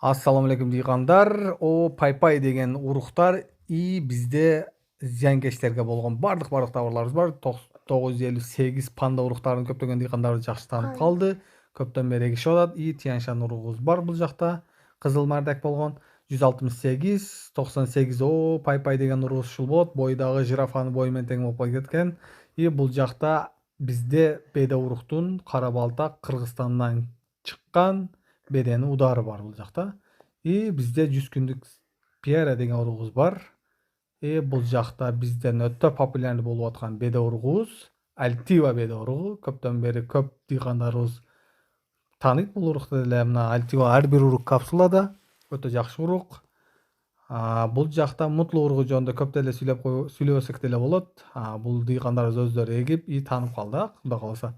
Assalamu alaikum дийгандар. Paypay деген уруктар бизде зыянкечтерге болгон бардык товарларыбыз бар. 958 панда уруктарын көптөгөн дыйгандарыбыз жакшы таанып калды. Көптөн бери эгишип атат. Тияншан уругубуз бар бул жакта. Кызыл мардак болгон 168, 98 Paypay деген уругубуз ушул болот. Бою дагы жирафанын бою менен тең болуп кеткен. Бул жакта бизде беде уруктун кара балтак Кыргызстандан чыккан бедени удары бар бул жакта. Бизде 100 күндүк Пьера деген уругубуз бар. Бул жакта бизден өтө популярный болуп аткан беде уругубуз Альтива беде уругу. Көптөн бери көп дыйгандарыбыз тааныйт бул урукты деле. Мына Альтива ар бир урук капсулада. Өтө жакшы урук. Бул жакта Мутлу уругу жөнүндө көп деле сүйлөбөсөк деле болот. Бул дыйгандарыбыз өздөрү эгип таанып калды, Кудай кааласа.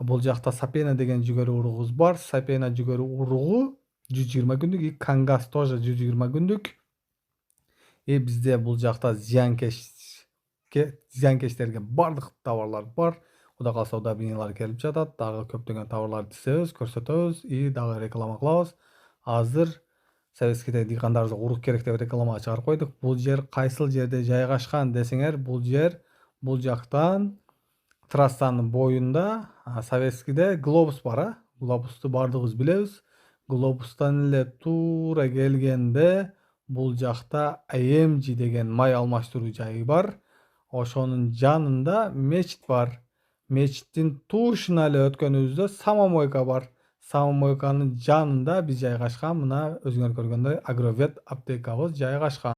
Бул жакта Сапена деген жүгөрү уругубуз бар. Сапена жүгөрү уругу 120 күндүк, Кангас тоже 120 күндүк. Бизде бул жакта зыянкечтерге бардык товарлар бар. Кудай кааласа удобрениялар келип жатат. Дагы көптөгөн товарларды тизебиз, көрсөтөбүз, дагы реклама кылабыз. Азыр советскийде дыйгандарыбызга урук керек деп рекламага чыгарып койдук. Бул жер кайсыл жерде жайгашкан десеңер, бул жактан трассанын боюнда советскийде глобус бар. Глобусту бардыгыбыз билебиз. Глобустан эле туура келгенде бул жакта AMG деген май алмаштыруу жайы бар. Ошонун жанында мечит бар. Мечиттин тушуна эле өткөнүбүздө самомойка бар. Самомойканын жанында биз жайгашкан. Мына өзүңөр көргөндөй Агровет аптекабыз жайгашкан.